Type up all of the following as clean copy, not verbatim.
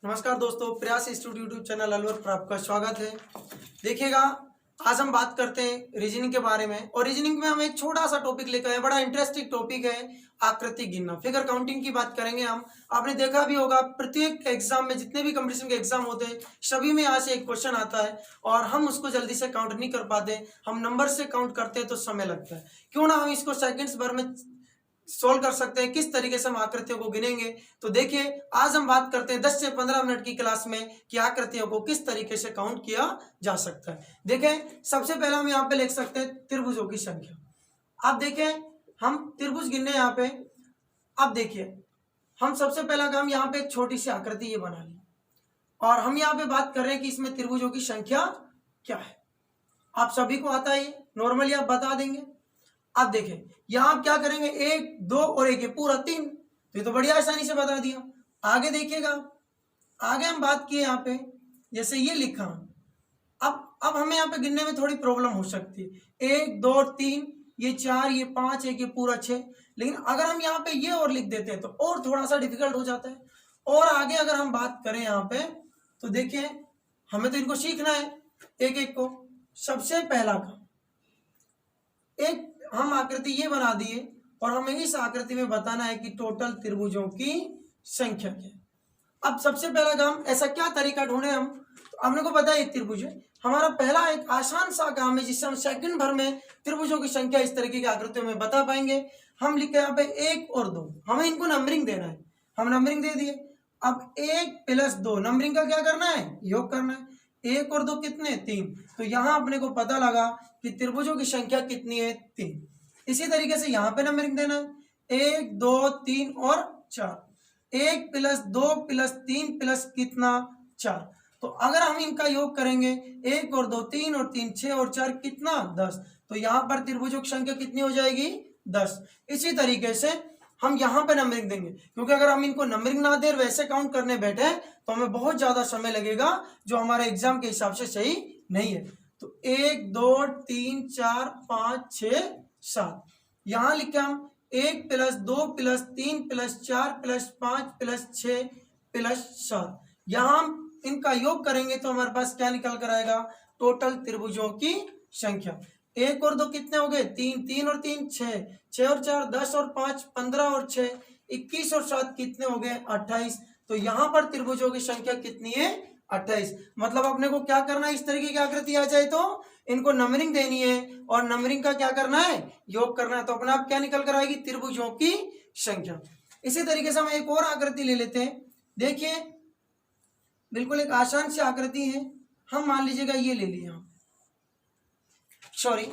नमस्कार दोस्तों, प्रयास इंस्टीट्यूट यूट्यूब चैनल अलवर पर आपका स्वागत है। देखिएगा, आज हम बात करते हैं रीजनिंग के बारे में। और रीजनिंग में हम एक छोटा सा टॉपिक लेकर आए, बड़ा इंटरेस्टिंग टॉपिक है आकृति गिनना, फिगर काउंटिंग की बात करेंगे हम। आपने देखा भी होगा, प्रत्येक एग्जाम में जितने भी कंपटीशन के एग्जाम होते हैं सभी में यहाँ से एक क्वेश्चन आता है और हम उसको जल्दी से काउंट नहीं कर पाते। हम नंबर से काउंट करते हैं तो समय लगता है। क्यों ना हम इसको सेकेंड्स भर में सोल्व कर सकते हैं, किस तरीके से हम आकृतियों को गिनेंगे। तो देखिए, आज हम बात करते हैं 10 से 15 मिनट की क्लास में कि आकृतियों को किस तरीके से काउंट किया जा सकता है। देखें, सबसे पहले हम यहाँ पे लिख सकते हैं त्रिभुजों की संख्या। आप देखें, हम त्रिभुज गिनने यहाँ पे। अब देखिए, हम सबसे पहला काम यहाँ पे एक छोटी सी आकृति ये बना ली और हम यहाँ पे बात कर रहे हैं कि इसमें त्रिभुजों की संख्या क्या है। आप सभी को आता है, नॉर्मली आप बता देंगे। अब देखें, यहां आप क्या करेंगे, 1 2 और 1 पूरा 3। तो ये तो बढ़िया आसानी से बता दिया। आगे देखिएगा, आगे हम बात किए यहाँ पे, जैसे ये लिखा। अब हमें यहाँ पे गिनने में थोड़ी प्रॉब्लम हो सकती है। 1 2 3, ये 4, ये 5, ये पूरा 6। लेकिन अगर हम यहाँ पे ये और लिख देते हैं तो और थोड़ा सा डिफिकल्ट हो जाता है। और आगे अगर हम बात करें यहाँ पे, तो देखिए, हमें तो इनको सीखना है एक एक को। सबसे पहला काम, एक हम आकृति ये बना दिए और हमें इस आकृति में बताना है कि टोटल त्रिभुजों की संख्या क्या है। अब सबसे पहला काम, ऐसा क्या तरीका ढूंढे हम। तो हमने को पता है एक त्रिभुज है। हमारा पहला एक आसान सा काम है जिससे हम सेकंड भर में त्रिभुजों की संख्या इस तरीके की आकृतियों में बता पाएंगे। हम लिखे यहाँ पे 1 और 2, हमें इनको नंबरिंग देना है। हम नंबरिंग दे दिए। अब 1 + 2 नंबरिंग का क्या करना है, योग करना है। 1 और 2 कितने, 3। तो यहां अपने को पता लगा कि त्रिभुजों की संख्या कितनी है, 3। इसी तरीके से यहां पे नंबरिंग देना है, 1 2 3 और 4। 1 + 2 + 3 + कितना, 4। तो अगर हम इनका योग करेंगे, 1 और 2 3 और 3 6 और 4 कितना, 10। तो यहां पर त्रिभुजों की संख्या कितनी हो जाएगी, 10। इसी तरीके से हम यहाँ पे नंबरिंग देंगे, क्योंकि अगर हम इनको नंबरिंग ना दें वैसे काउंट करने बैठे तो हमें बहुत ज्यादा समय लगेगा, जो हमारे एग्जाम के हिसाब से सही नहीं है। तो 1 2 3 4 5 6 7, यहां लिखे हम 1 + 2 + 3 + 4 + 5 + 6 + 7। यहां हम इनका योग करेंगे तो हमारे पास क्या निकल कर आएगा, टोटल त्रिभुजों की संख्या। 1 और 2 कितने हो गए, 3। 3 और 3 6, 6 और 4 10 और 5 15 और 6 21 और 7 कितने हो गए, 28। तो यहाँ पर त्रिभुजों की संख्या कितनी है, 28। मतलब अपने को क्या करना है, इस तरीके की आकृति आ जाए तो इनको नंबरिंग देनी है और नंबरिंग का क्या करना है, योग करना है। तो अपने आप क्या निकल कर आएगी, त्रिभुजों की संख्या। इसी तरीके से हम एक और आकृति ले लेते हैं। देखिए, बिल्कुल एक आसान सी आकृति है। हम मान लीजिएगा ये ले लिया, सॉरी,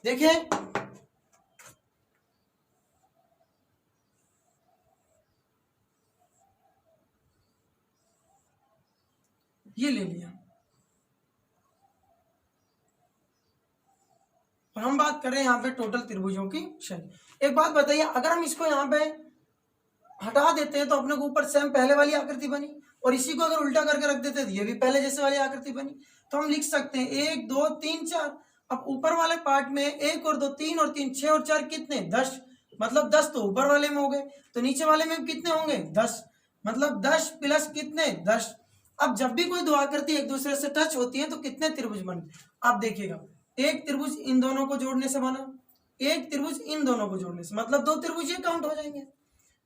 देखिए, ये ले लिया और हम बात कर रहे हैं यहाँ पे टोटल त्रिभुजों की संख्या। एक बात बताइए, अगर हम इसको यहाँ पे हटा देते हैं तो अपने को ऊपर सेम पहले वाली आकृति बनी, और इसी को अगर उल्टा करके रख देते हैं तो ये भी पहले जैसे वाली आकृति बनी। तो हम लिख सकते हैं 1 2 3 4। अब ऊपर वाले पार्ट में 1 और 2 3 और 3 6 और 4 कितने, 10। मतलब 10 तो ऊपर वाले में हो गए, तो नीचे वाले में कितने होंगे, 10। मतलब 10 + कितने, 10। अब जब भी कोई दो आकृति एक दूसरे से टच होती है तो कितने त्रिभुज बने। आप देखिएगा, एक त्रिभुज इन दोनों को जोड़ने से बना, एक त्रिभुज इन दोनों को जोड़ने से, मतलब 2 त्रिभुज ये काउंट हो जाएंगे।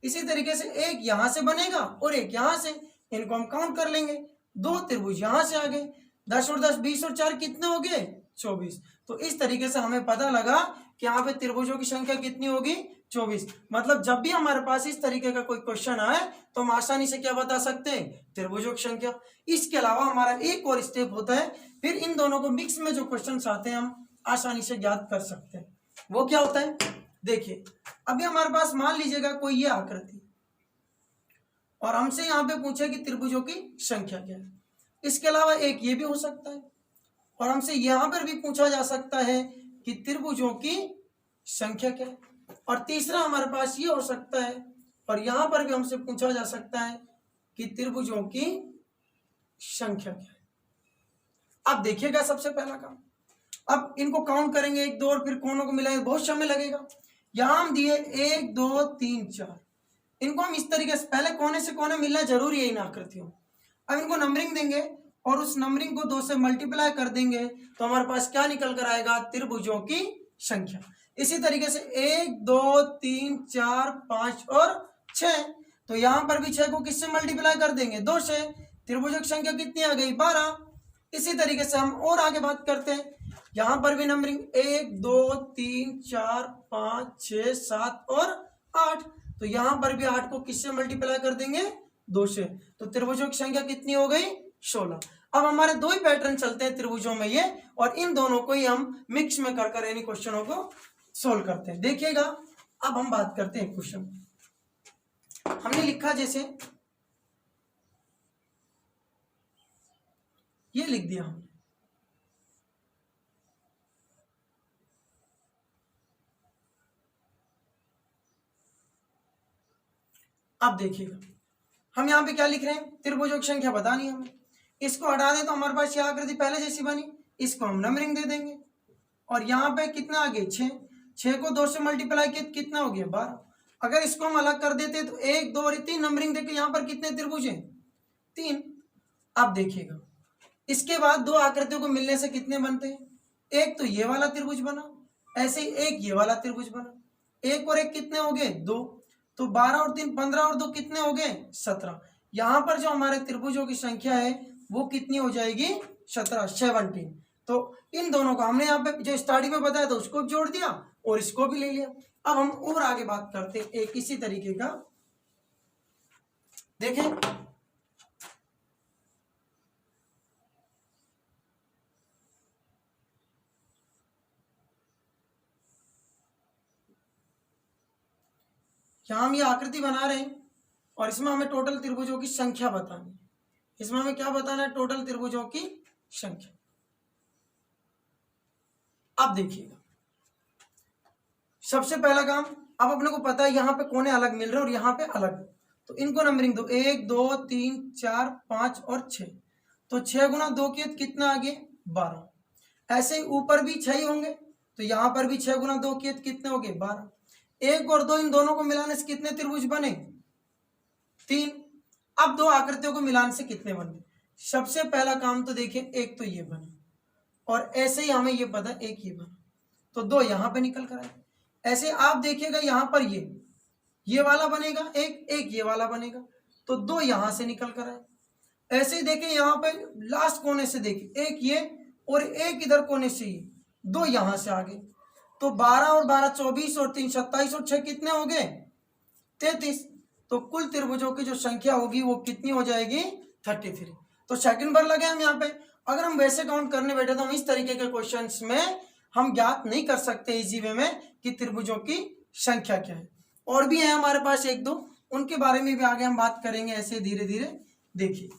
इसी तरीके से एक यहां से बनेगा और एक यहां से, इनको हम काउंट कर लेंगे। 2 त्रिभुज यहां से आ गए, 10 और 10 20 और 4 कितने हो गए, 24। तो इस तरीके से हमें पता लगा कि यहाँ पे त्रिभुजों की संख्या कितनी होगी, 24। मतलब जब भी हमारे पास इस तरीके का कोई क्वेश्चन आए तो हम आसानी से क्या बता सकते हैं, त्रिभुजों की संख्या। इसके अलावा हमारा एक और स्टेप होता है, फिर इन दोनों को मिक्स में जो क्वेश्चन आते हैं हम आसानी से ज्ञात कर सकते हैं। वो क्या होता है, देखिए, अभी हमारे पास मान लीजिएगा कोई ये आकृति और हमसे यहाँ पे पूछे कि त्रिभुजों की संख्या क्या है। इसके अलावा एक ये भी हो सकता है और हमसे यहाँ पर भी पूछा जा सकता है कि त्रिभुजों की संख्या क्या है। और तीसरा हमारे पास ये हो सकता है और यहाँ पर भी हमसे पूछा जा सकता है कि त्रिभुजों की संख्या क्या है। अब देखिएगा, सबसे पहला काम, अब इनको काउंट करेंगे 1 2 और फिर कोनों को मिलाएंगे, बहुत समय लगेगा। यहाँ हम दिए 1 2 3 4, इनको हम इस तरीके से, पहले कोने से कोने मिलना जरूरी है इन आकृतियों। अब इनको नंबरिंग देंगे और उस नंबरिंग को 2 से मल्टीप्लाई कर देंगे तो हमारे पास क्या निकल कर आएगा, त्रिभुजों की संख्या। इसी तरीके से 1 2 3 4 5 और 6, तो यहाँ पर भी 6 को किससे मल्टीप्लाई कर देंगे, 2 से, त्रिभुजों की संख्या कितनी आ गई, 12। इसी तरीके से हम और आगे बात करते हैं, यहाँ पर भी नंबरिंग 1 2 3 4 5 6 7 और 8, तो यहाँ पर भी 8 को किससे मल्टीप्लाई कर देंगे, 2 से, तो त्रिभुजों की संख्या कितनी हो गई, 16। अब हमारे 2 ही पैटर्न चलते हैं त्रिभुजों में ये, और इन दोनों को ही हम मिक्स में कर यानी क्वेश्चनों को सोल्व करते हैं। देखिएगा अब हम बात करते हैं क्वेश्चन। हमने लिखा जैसे ये लिख दिया हमने, अब देखिएगा हम यहाँ पे क्या लिख रहे हैं, त्रिभुजों की संख्या बतानी है हमें, इसको हटा दें तो हमारे पास ये आकृति पहले जैसी बनी, इसको हम नंबरिंग दे देंगे और यहाँ पे कितना आ गया 6 को 2 से मल्टीप्लाई किया कितना हो गया 12। अगर इसको हम अलग कर देते तो 1 2 और 3 नंबरिंग देके यहाँ पर कितने त्रिभुज हैं, 3। अब देखिएगा इसके बाद 2 आकृतियों को मिलने से कितने बनते हैं, एक तो ये वाला त्रिभुज बना, ऐसे ही एक ये वाला त्रिभुज बना, 1 और 1 कितने हो गए 2, तो 12 और 3 15 और 2 कितने हो गए 17। यहाँ पर जो हमारे त्रिभुजों की संख्या है वो कितनी हो जाएगी 17। तो इन दोनों को हमने यहाँ पे जो स्टार्टिंग में बताया था उसको जोड़ दिया और इसको भी ले लिया। अब हम और आगे बात करते हैं एक इसी तरीके का, देखें यहाँ हम ये आकृति बना रहे हैं और इसमें हमें टोटल त्रिभुजों की संख्या बतानी है। इसमें हमें क्या बताना है, टोटल त्रिभुजों की संख्या। अब देखिएगा सबसे पहला काम, अब अपने को पता है यहाँ पे कोने अलग मिल रहे हैं और यहाँ पे अलग, तो इनको नंबरिंग दो, 1 2 3 4 5 और 6, तो 6 गुना 2 किया कितना आ गया 12। ऐसे ही ऊपर भी 6 ही होंगे, तो यहाँ पर भी 6 गुना 2 किया कितने हो गए 12। 1 और 2 इन दोनों को मिलाने से कितने त्रिभुज बने 3। अब 2 आकृतियों को मिलाने से कितने बने, सबसे पहला काम तो देखिए एक तो ये बना और ऐसे ही हमें ये पता एक ये बना, तो 2 यहाँ पे निकल कर आए। ऐसे आप देखिएगा यहाँ पर ये वाला बनेगा एक ये वाला बनेगा, तो 2 यहाँ से निकल कर आए। ऐसे ही देखिए यहाँ पे लास्ट कोने से देखिए एक ये और एक इधर कोने से ये, 2 यहाँ से आ गए, तो 12 और 12 24 और 3 27 और 6 कितने हो गए 33। तो कुल त्रिभुजों की जो संख्या होगी वो कितनी हो जाएगी 33। तो सेकंड बार लगे हम यहाँ पे। अगर हम वैसे काउंट करने बैठे तो हम इस तरीके के क्वेश्चंस में हम ज्ञात नहीं कर सकते इजी वे में कि त्रिभुजों की संख्या क्या है। और भी है हमारे पास 1 2, उनके बारे में भी आगे हम बात करेंगे ऐसे धीरे धीरे। देखिए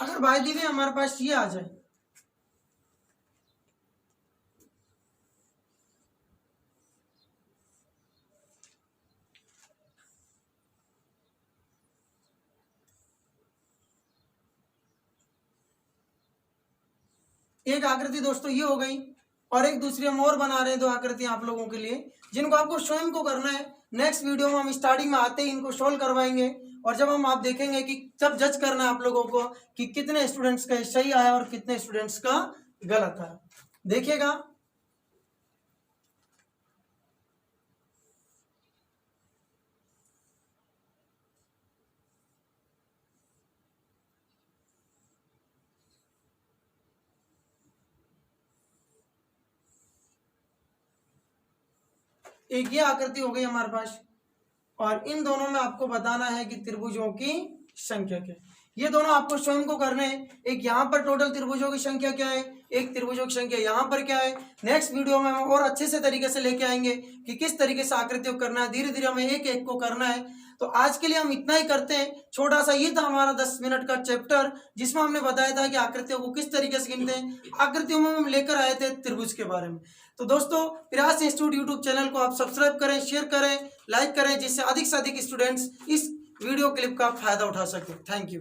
अगर बाय दी वे हमारे पास ये आ जाए, एक आकृति दोस्तों ये हो गई और एक दूसरी हम और बना रहे हैं 2 आकृतियां आप लोगों के लिए, जिनको आपको स्वयं को करना है। नेक्स्ट वीडियो में हम स्टार्टिंग में आते ही इनको सोल्व करवाएंगे और जब हम आप देखेंगे कि तब जज करना है आप लोगों को कि कितने स्टूडेंट्स का सही आया और कितने स्टूडेंट्स का गलत आया। देखिएगा एक ये आकृति हो गई हमारे पास और इन दोनों में आपको बताना है कि त्रिभुजों की संख्या क्या है। ये दोनों आपको स्वयं को करने हैं। एक यहाँ पर टोटल त्रिभुजों की संख्या क्या है, एक त्रिभुजों की संख्या यहाँ पर क्या है। नेक्स्ट वीडियो में हम और अच्छे से तरीके से लेके आएंगे कि किस तरीके से आकृतियों करना है, धीरे धीरे हमें एक एक को करना है। तो आज के लिए हम इतना ही करते हैं। छोटा सा ये था हमारा 10 मिनट का चैप्टर जिसमें हमने बताया था कि आकृतियों को किस तरीके से गिनते हैं। आकृतियों में हम लेकर आए थे त्रिभुज के बारे में। तो दोस्तों प्रयास इंस्टीट्यूट यूट्यूब चैनल को आप सब्सक्राइब करें, शेयर करें, लाइक करें, जिससे अधिक से अधिक स्टूडेंट्स इस वीडियो क्लिप का फायदा उठा सके। Thank you.